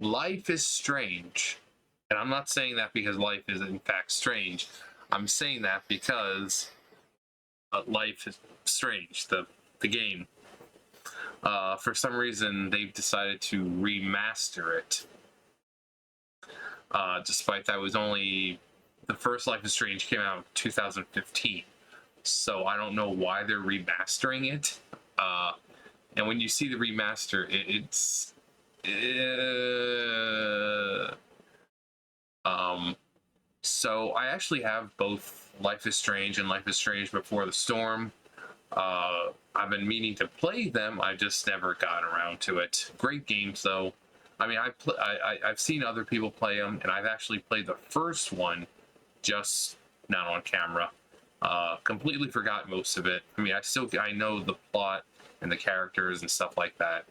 Life is strange. And I'm not saying that because life is in fact strange. I'm saying that because Life is Strange, the game. For some reason, they've decided to remaster it. Despite that was only the first Life is Strange came out in 2015. So I don't know why they're remastering it. And when you see the remaster, it's so I actually have both Life is Strange and Life is Strange Before the Storm. I've been meaning to play them. I just never got around to it. Great games, though. I mean, I've seen other people play them, and I've actually played the first one, just not on camera. Completely forgot most of it. I mean, I know the plot and the characters and stuff like that,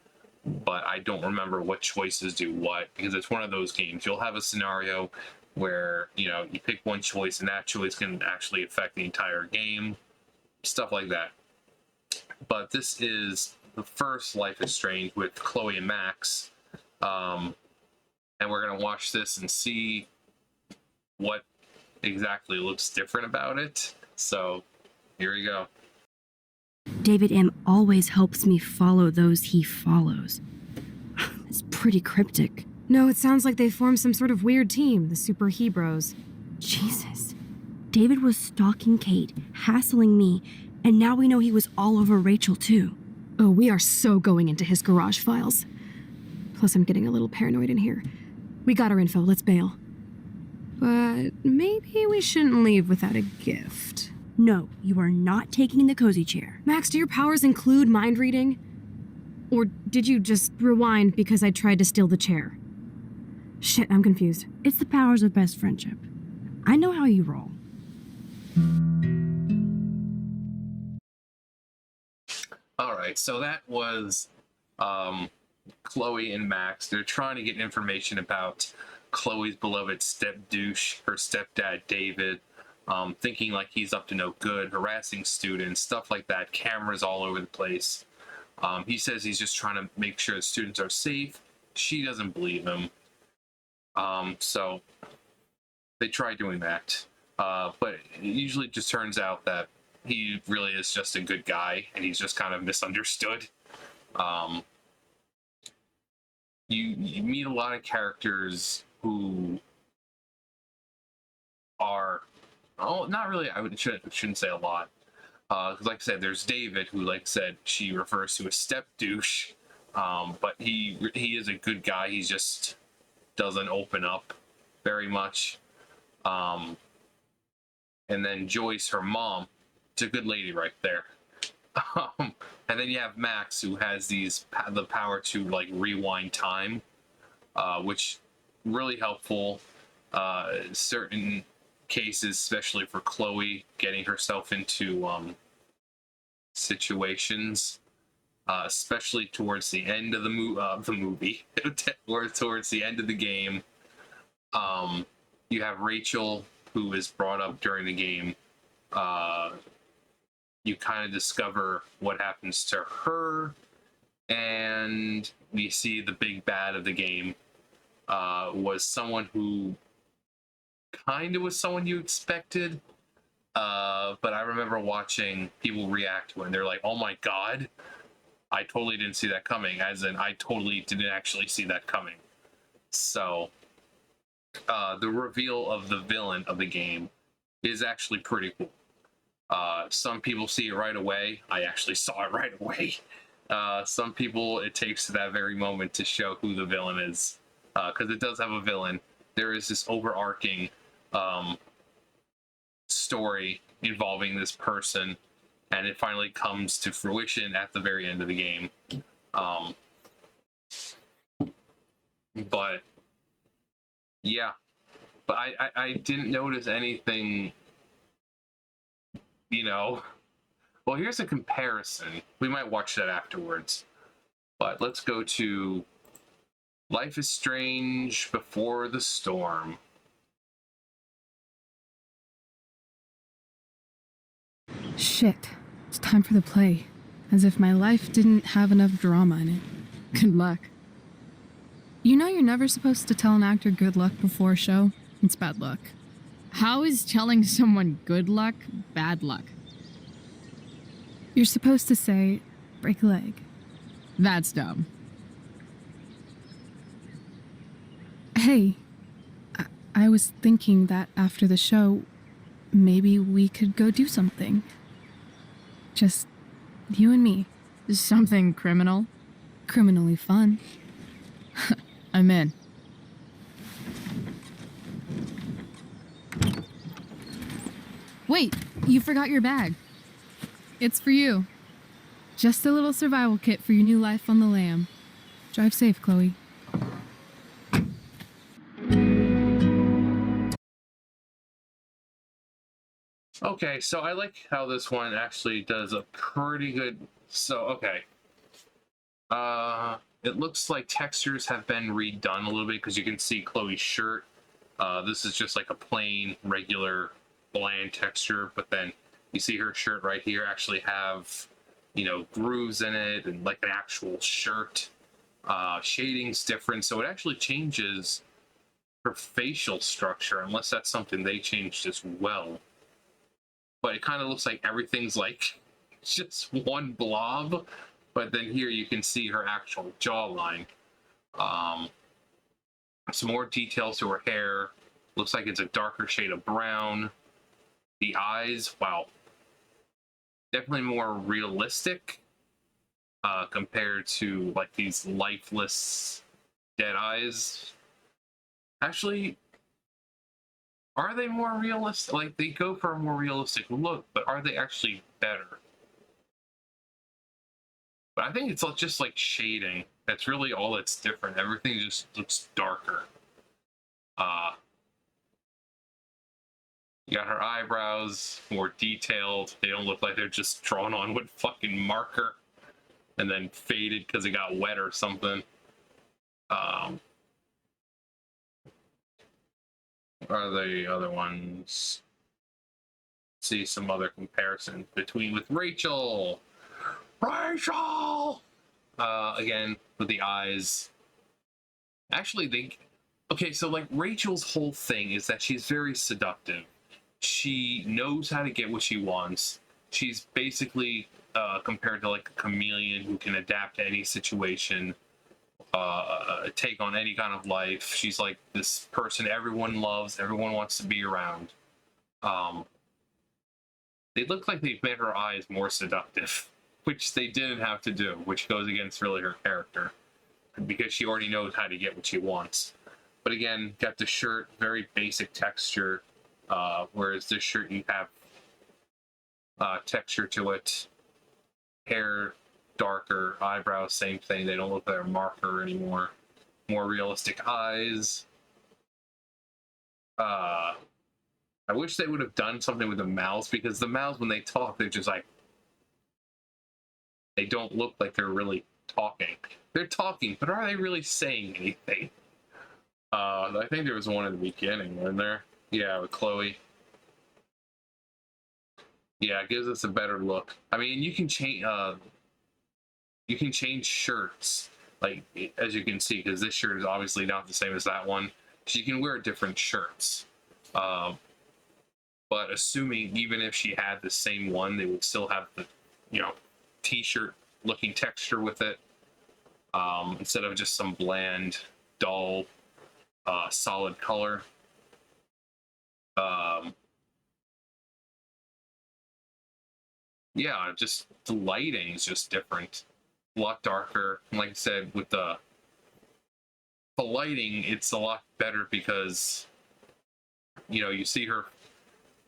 but I don't remember what choices do what, because it's one of those games. You'll have a scenario where, you pick one choice, and that choice can actually affect the entire game, stuff like that. But this is the first Life is Strange with Chloe and Max, and we're gonna watch this and see what exactly looks different about it. So here we go. David M. always helps me follow those he follows. It's pretty cryptic. No, it sounds like they formed some sort of weird team, the Super Hebros. Jesus. David was stalking Kate, hassling me, and now we know he was all over Rachel, too. Oh, we are so going into his garage files. Plus, I'm getting a little paranoid in here. We got our info, let's bail. But maybe we shouldn't leave without a gift. No, you are not taking the cozy chair. Max, do your powers include mind reading? Or did you just rewind because I tried to steal the chair? Shit, I'm confused. It's the powers of best friendship. I know how you roll. Alright, so that was Chloe and Max. They're trying to get information about Chloe's beloved step-douche, her stepdad David, thinking like he's up to no good, harassing students, stuff like that, cameras all over the place. He says he's just trying to make sure the students are safe. She doesn't believe him. So they try doing that. But it usually just turns out that he really is just a good guy, and he's just kind of misunderstood. You meet a lot of characters who are, not really, shouldn't say a lot. Because like I said, there's David, who, like I said, she refers to as step douche. But he is a good guy. He just doesn't open up very much. And then Joyce, her mom, it's a good lady right there. And then you have Max, who has the power to like rewind time, which really helpful. Certain cases, especially for Chloe, getting herself into situations, especially towards the end of the movie, or towards the end of the game. You have Rachel, who is brought up during the game. You kind of discover what happens to her, and we see the big bad of the game was someone who kind of was someone you expected, but I remember watching people react to it, and they're like, oh my god, I totally didn't see that coming, as in I totally didn't actually see that coming. So the reveal of the villain of the game is actually pretty cool. Some people see it right away. I actually saw it right away. Some people, it takes to that very moment to show who the villain is, because it does have a villain. There is this overarching story involving this person, and it finally comes to fruition at the very end of the game. But yeah, but I didn't notice anything, well, here's a comparison. We might watch that afterwards, but let's go to Life is Strange Before the Storm. Shit, it's time for the play. As if my life didn't have enough drama in it. Good luck. You know you're never supposed to tell an actor good luck before a show? It's bad luck. How is telling someone good luck bad luck? You're supposed to say, break a leg. That's dumb. Hey, I was thinking that after the show, maybe we could go do something. Just you and me. Something criminal? Criminally fun. I'm in. Wait, you forgot your bag. It's for you. Just a little survival kit for your new life on the lam. Drive safe, Chloe. Okay, so I like how this one actually does a pretty good. So okay, it looks like textures have been redone a little bit because you can see Chloe's shirt. This is just like a plain, regular, bland texture, but then you see her shirt right here actually have, you know, grooves in it and like an actual shirt. Shading's different, so it actually changes her facial structure, unless that's something they changed as well. But it kind of looks like everything's like just one blob. But then here you can see her actual jawline. Some more details to her hair. Looks like it's a darker shade of brown. The eyes, wow. Definitely more realistic compared to like these lifeless dead eyes. Actually, are they more realistic? Like, they go for a more realistic look, but are they actually better? But I think it's just like shading. That's really all that's different. Everything just looks darker. You got her eyebrows, more detailed. They don't look like they're just drawn on with fucking marker and then faded because it got wet or something. Are the other ones? See some other comparisons between with Rachel. Again with the eyes. Actually, okay. So like Rachel's whole thing is that she's very seductive. She knows how to get what she wants. She's basically compared to like a chameleon who can adapt to any situation. Take on any kind of life. She's like this person everyone loves, everyone wants to be around. They look like they've made her eyes more seductive, which they didn't have to do, which goes against really her character, because she already knows how to get what she wants. But again, got the shirt, very basic texture, whereas this shirt you have texture to it. Hair darker, eyebrows same thing, they don't look like a marker anymore. More realistic eyes. I wish they would have done something with the mouths, because the mouths, when they talk, they're just like, they don't look like they're really talking. They're talking, but are they really saying anything? I think there was one in the beginning, wasn't there? Yeah, with Chloe. Yeah, it gives us a better look. I mean, you can change shirts, like, as you can see, because this shirt is obviously not the same as that one. So you can wear different shirts. But assuming even if she had the same one, they would still have the, you know, t-shirt looking texture with it, instead of just some bland, dull, solid color. Yeah, just the lighting is just different, a lot darker. And like I said, with the lighting, it's a lot better because, you know, you see her,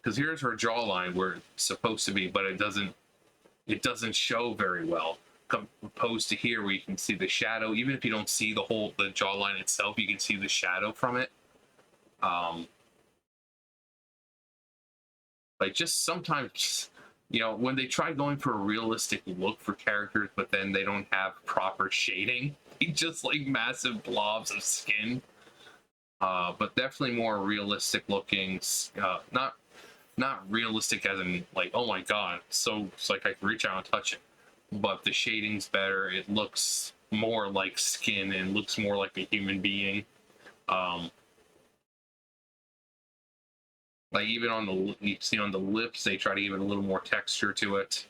because here's her jawline where it's supposed to be, but it doesn't show very well, opposed to here where you can see the shadow. Even if you don't see the jawline itself, you can see the shadow from it. Like, just sometimes, you know, when they try going for a realistic look for characters, but then they don't have proper shading, just like massive blobs of skin. But definitely more realistic looking. Not realistic as in like, oh my god, so it's like I can reach out and touch it. But the shading's better. It looks more like skin and looks more like a human being. Like even on the, you see on the lips, they try to give it a little more texture to it.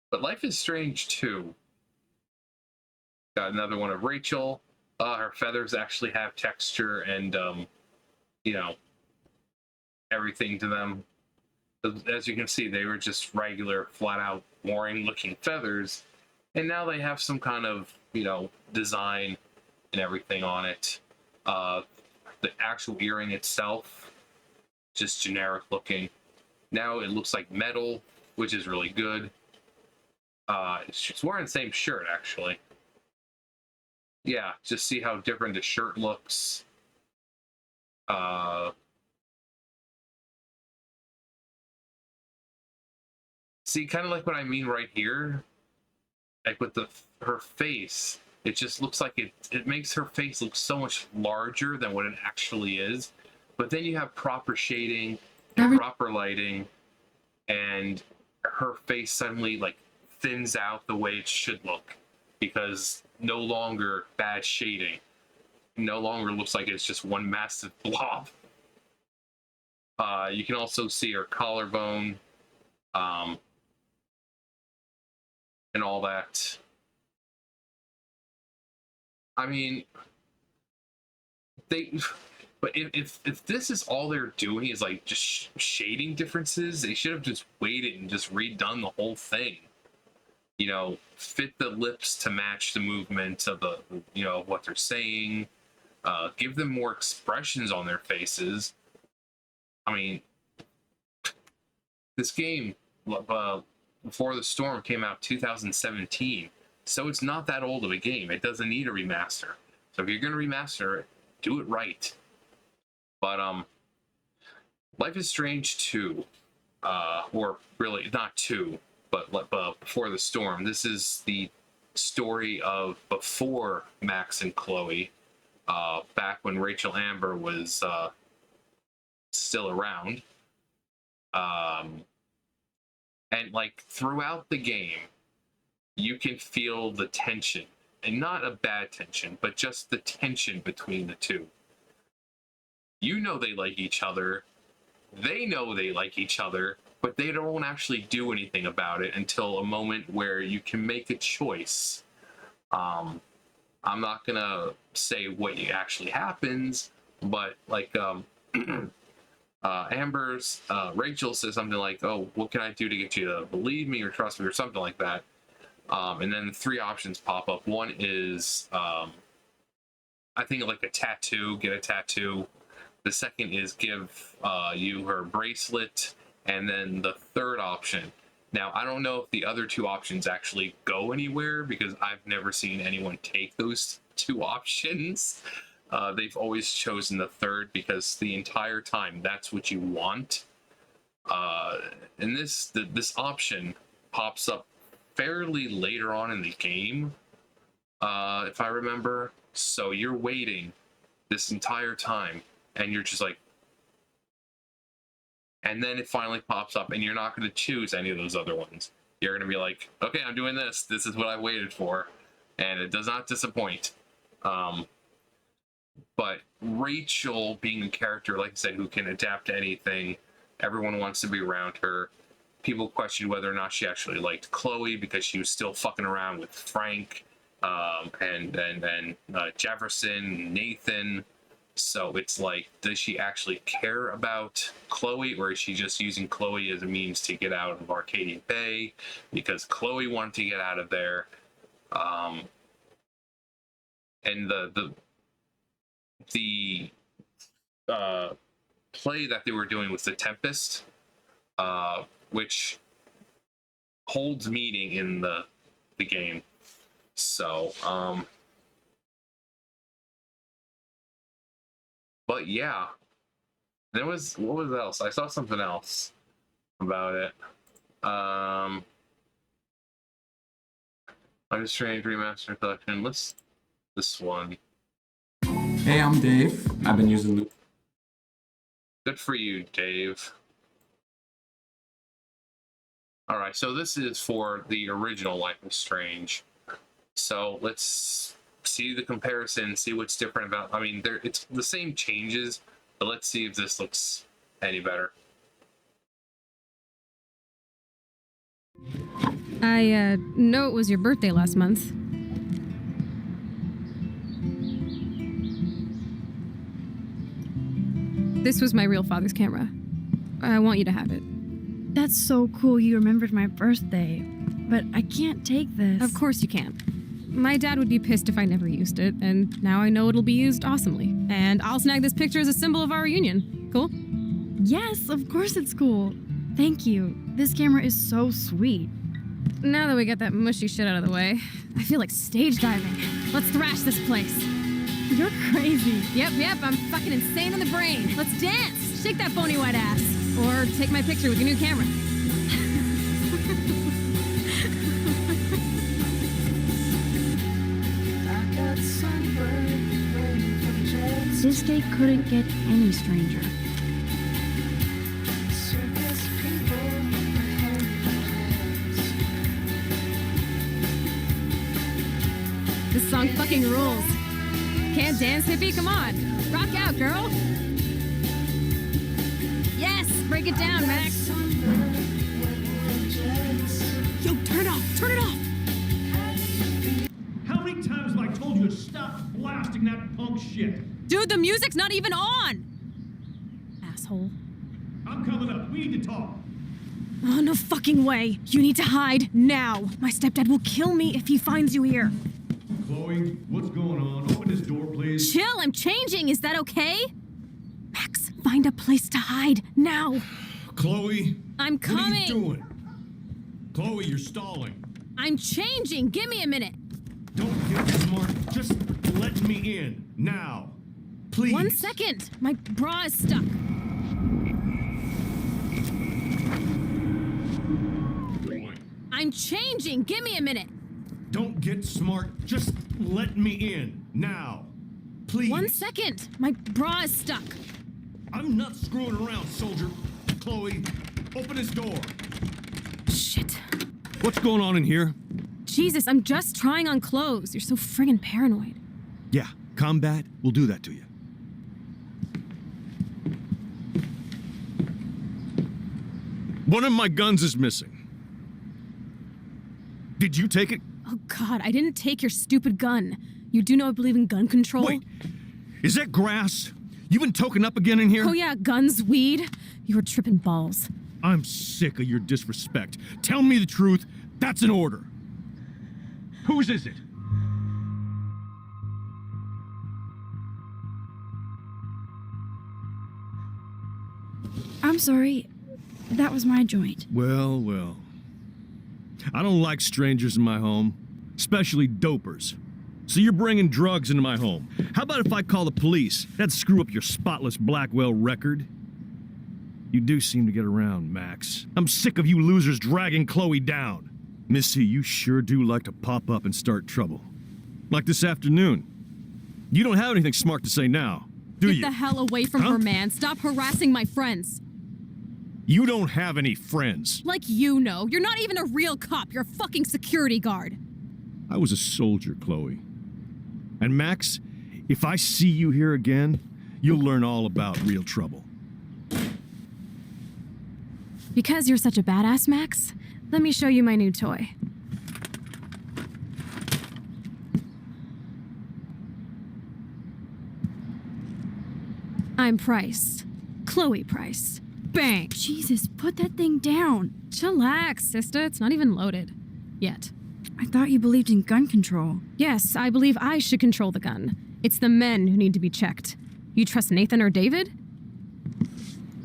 But Life is Strange 2. Got another one of Rachel. Her feathers actually have texture and, you know, everything to them. As you can see, they were just regular, flat out, boring looking feathers. And now they have some kind of, you know, design and everything on it. The actual earring itself, just generic looking. Now it looks like metal, which is really good. She's wearing the same shirt, actually. Yeah, just see how different the shirt looks. See, kind of like what I mean right here. Like with her face, it just looks like it makes her face look so much larger than what it actually is. But then you have proper shading, and proper lighting, and her face suddenly like thins out the way it should look, because no longer bad shading, no longer looks like it's just one massive blob. You can also see her collarbone, and all that. I mean, but if this is all they're doing is like just shading differences, they should have just waited and just redone the whole thing. You know, fit the lips to match the movement of the, you know, what they're saying. Give them more expressions on their faces. I mean, this game, Before the Storm, came out 2017, so it's not that old of a game. It doesn't need a remaster. So if you're going to remaster it, do it right. But Life is Strange 2, or really not 2, but Before the Storm. This is the story of before Max and Chloe, back when Rachel Amber was still around. And like throughout the game, you can feel the tension, and not a bad tension, but just the tension between the two. You know they like each other, they know they like each other, but they don't actually do anything about it until a moment where you can make a choice. I'm not gonna say what actually happens, but like Rachel says something like, "Oh, what can I do to get you to believe me or trust me," or something like that. And then 3 options pop up. One is, I think like a tattoo, get a tattoo. The second is give you her bracelet. And then the third option. Now, I don't know if the other 2 options actually go anywhere, because I've never seen anyone take those 2 options. They've always chosen the third, because the entire time that's what you want. And this option pops up fairly later on in the game, if I remember. So you're waiting this entire time, and you're just like, and then it finally pops up, and you're not going to choose any of those other ones. You're going to be like, okay, I'm doing this. This is what I waited for, and it does not disappoint. But Rachel, being a character, like I said, who can adapt to anything, everyone wants to be around her. People question whether or not she actually liked Chloe, because she was still fucking around with Frank, and Jefferson, Nathan. So it's like, does she actually care about Chloe, or is she just using Chloe as a means to get out of Arcadia Bay because Chloe wanted to get out of there? And the play that they were doing was The Tempest, which holds meaning in the game. So, but yeah, what was else? I saw something else about it. I'm Strange Remastered Collection. This one. Hey, I'm Dave. I've been using the... Good for you, Dave. All right, so this is for the original Life is Strange. So let's see the comparison, see what's different about. I mean, it's the same changes, but let's see if this looks any better. I know it was your birthday last month. This was my real father's camera. I want you to have it. That's so cool you remembered my birthday. But I can't take this. Of course you can. My dad would be pissed if I never used it, and now I know it'll be used awesomely. And I'll snag this picture as a symbol of our reunion. Cool? Yes, of course it's cool. Thank you. This camera is so sweet. Now that we got that mushy shit out of the way, I feel like stage diving. Let's thrash this place. You're crazy. Yep, I'm fucking insane in the brain. Let's dance. Shake that bony white ass. Or take my picture with your new camera. This day couldn't get any stranger. This song fucking rules. Can't dance, hippie? Come on. Rock out, girl. Yes, break it down, Max. Yo, turn it off. Turn it off. How many times have I told you to stop blasting that punk shit? Dude, the music's not even on. Asshole. I'm coming up. We need to talk. Oh, no fucking way. You need to hide now. My stepdad will kill me if he finds you here. Chloe, what's going on? Open this door, please. Chill, I'm changing. Is that okay? Max, find a place to hide now. Chloe, I'm coming. what are you doing? Chloe, you're stalling. I'm changing. Give me a minute. Don't get smart. Just let me in now. Please. 1 second. My bra is stuck. I'm changing. Give me a minute. Don't get smart. Just let me in now. Please. 1 second. My bra is stuck. I'm not screwing around, soldier. Chloe, open this door. Shit. What's going on in here? Jesus, I'm just trying on clothes. You're so friggin' paranoid. Yeah, combat will do that to you. One of my guns is missing. Did you take it? Oh God, I didn't take your stupid gun. You do know I believe in gun control? Wait, is that grass? You been token up again in here? Oh yeah, guns, weed. You were tripping balls. I'm sick of your disrespect. Tell me the truth. That's an order. Whose is it? I'm sorry. That was my joint. Well, well. I don't like strangers in my home, especially dopers. So you're bringing drugs into my home. How about if I call the police? That'd screw up your spotless Blackwell record. You do seem to get around, Max. I'm sick of you losers dragging Chloe down. Missy, you sure do like to pop up and start trouble. Like this afternoon. You don't have anything smart to say now, do you? Get the hell away from her, man. Stop harassing my friends. You don't have any friends. Like you know. You're not even a real cop. You're a fucking security guard. I was a soldier, Chloe. And Max, if I see you here again, you'll learn all about real trouble. Because you're such a badass, Max, let me show you my new toy. I'm Price. Chloe Price. Bang! Jesus, put that thing down. Chillax, sister. It's not even loaded. Yet. I thought you believed in gun control. Yes, I believe I should control the gun. It's the men who need to be checked. You trust Nathan or David?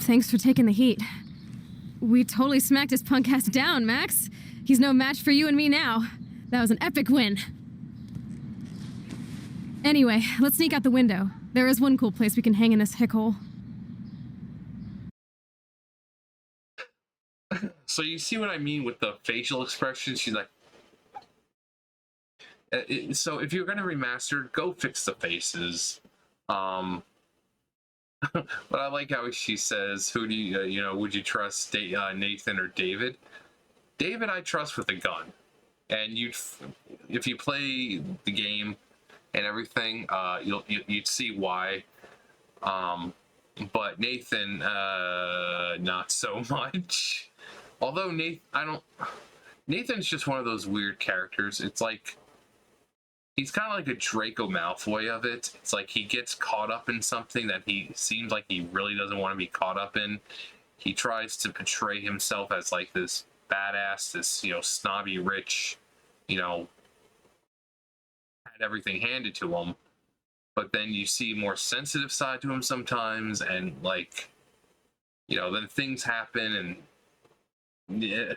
Thanks for taking the heat. We totally smacked his punk ass down, Max. He's no match for you and me now. That was an epic win. Anyway, let's sneak out the window. There is one cool place we can hang in this hickhole. So you see what I mean with the facial expression? She's like, so if you're gonna remaster, go fix the faces. But I like how she says, "Who do you, would you trust, Nathan or David?" David I trust with a gun, and if you play the game and everything, you'd see why. But Nathan, not so much. Although Nathan's just one of those weird characters. It's like he's kind of like a Draco Malfoy of it. It's like he gets caught up in something that he seems like he really doesn't want to be caught up in. He tries to portray himself as like this badass, this, snobby rich, had everything handed to him. But then you see more sensitive side to him sometimes, and like, then things happen, and yeah.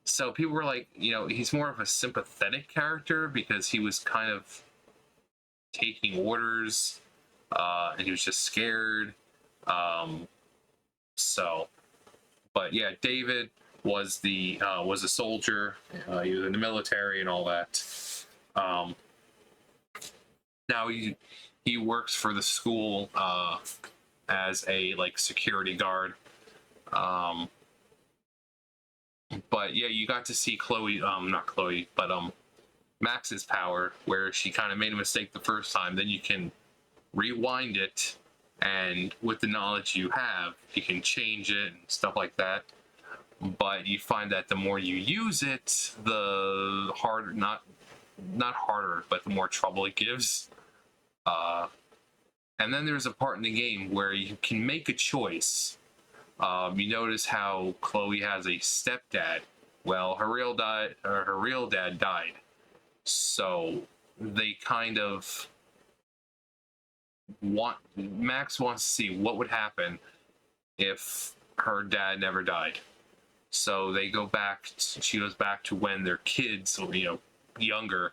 So people were like, he's more of a sympathetic character because he was kind of taking orders, and he was just scared. But yeah, David was a soldier. He was in the military and all that. Now he works for the school as a security guard. But yeah, you got to see not Chloe, but Max's power, where she kind of made a mistake the first time. Then you can rewind it, and with the knowledge you have, you can change it and stuff like that. But you find that the more you use it, the harder, not harder, but the more trouble it gives. And then there's a part in the game where you can make a choice. You notice how Chloe has a stepdad. Well, her real dad died. So they kind of Max wants to see what would happen if her dad never died. So she goes back to when they're kids, younger,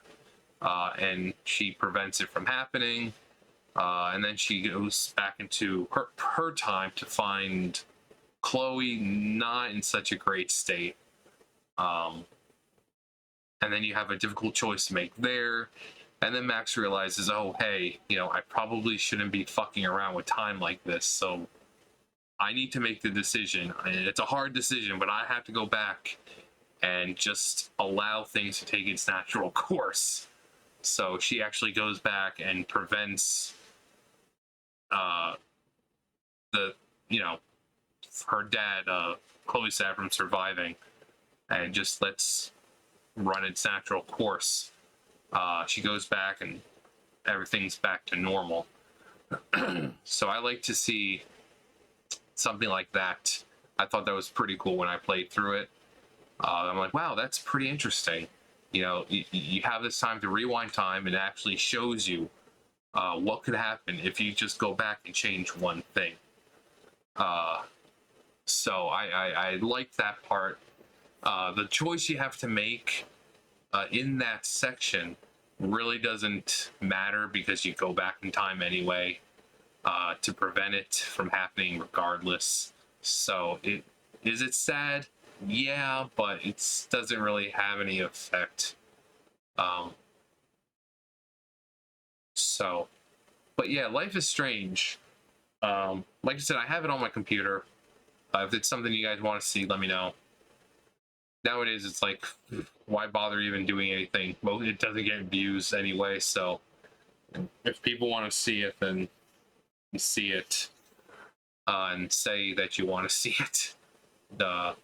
and she prevents it from happening. And then she goes back into her time to find Chloe not in such a great state. And then you have a difficult choice to make there. And then Max realizes, oh, hey, I probably shouldn't be fucking around with time like this. So I need to make the decision. It's a hard decision, but I have to go back and just allow things to take its natural course. So she actually goes back and prevents her dad, Chloe's dad, from surviving, and just lets run its natural course. She goes back and everything's back to normal. So I like to see something like that. I thought that was pretty cool when I played through it. I'm like, wow, that's pretty interesting. You have this time to rewind time, and it actually shows you what could happen if you just go back and change one thing. So I like that part. The choice you have to make in that section really doesn't matter because you go back in time anyway to prevent it from happening regardless. So is it sad? Yeah, but it doesn't really have any effect. But yeah, Life is Strange. Like I said, I have it on my computer. If it's something you guys want to see, let me know. Nowadays, it's like, why bother even doing anything? Well, it doesn't get views anyway, so if people want to see it, then you see it, and say that you want to see it. But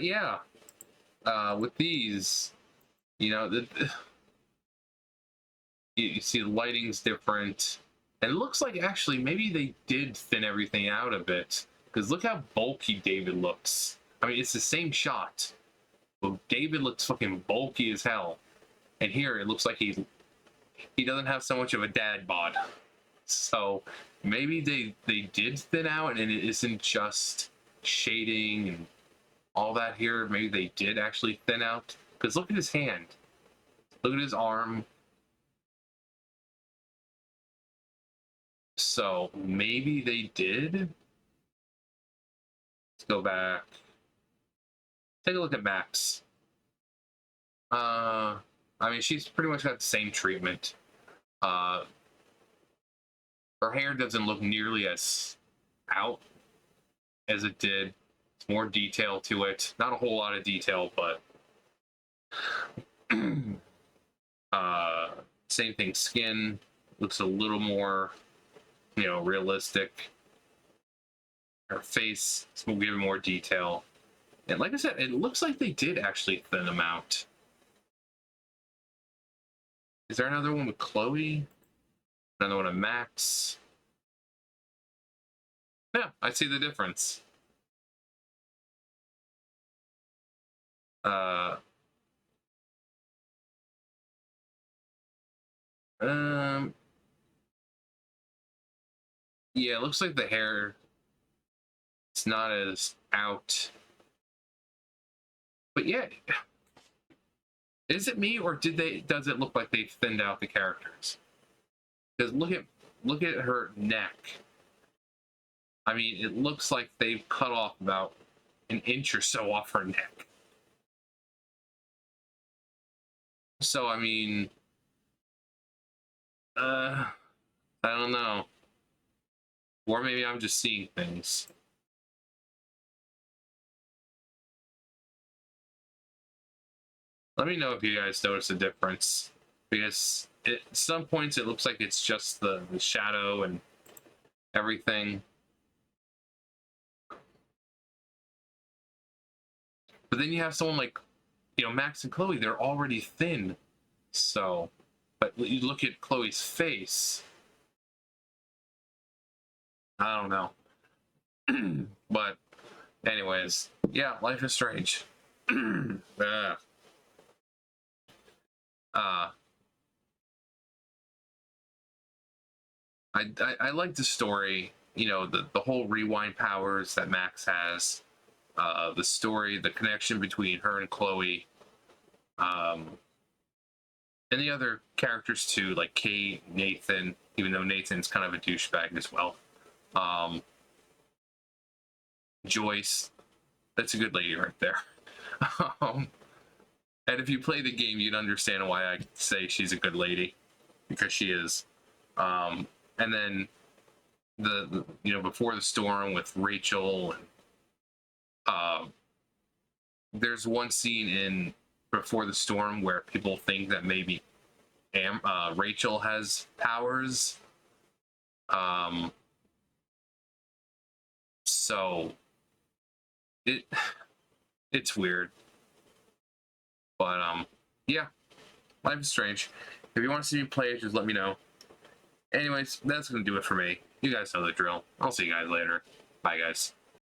yeah, with these, you see the lighting's different. And it looks like actually maybe they did thin everything out a bit. Because look how bulky David looks. I mean, it's the same shot. But David looks fucking bulky as hell. And here it looks like he doesn't have so much of a dad bod. So maybe they did thin out and it isn't just shading and all that here. Maybe they did actually thin out. Because look at his hand. Look at his arm. So maybe they did. Let's go back. Take a look at Max. I mean, she's pretty much got the same treatment. Her hair doesn't look nearly as out as it did. more detail to it. Not a whole lot of detail, but same thing. Skin looks a little more, realistic. Her face will give it more detail. And like I said, it looks like they did actually thin them out. Is there another one with Chloe? Another one with Max? Yeah, I see the difference. Yeah, it looks like the hair, it's not as out. But yeah, is it me, or does it look like they thinned out the characters? Because look at her neck. I mean, it looks like they've cut off about an inch or so off her neck. So I mean, I don't know. Or maybe I'm just seeing things. Let me know if you guys notice a difference, because at some points it looks like it's just the shadow and everything. But then you have someone like, Max and Chloe, they're already thin. So, but you look at Chloe's face, I don't know. But anyways, yeah, Life is Strange. I like the story, the whole rewind powers that Max has, the story, the connection between her and Chloe, and the other characters too, like Kate, Nathan, even though Nathan's kind of a douchebag as well. Joyce, that's a good lady right there. And if you play the game, you'd understand why I say she's a good lady, because she is. And then the Before the Storm with Rachel, and there's one scene in Before the Storm where people think that maybe Rachel has powers. So it's weird. But yeah, Life is Strange. If you want to see me play it, just let me know. Anyways, that's gonna do it for me. You guys know the drill. I'll see you guys later. Bye, guys.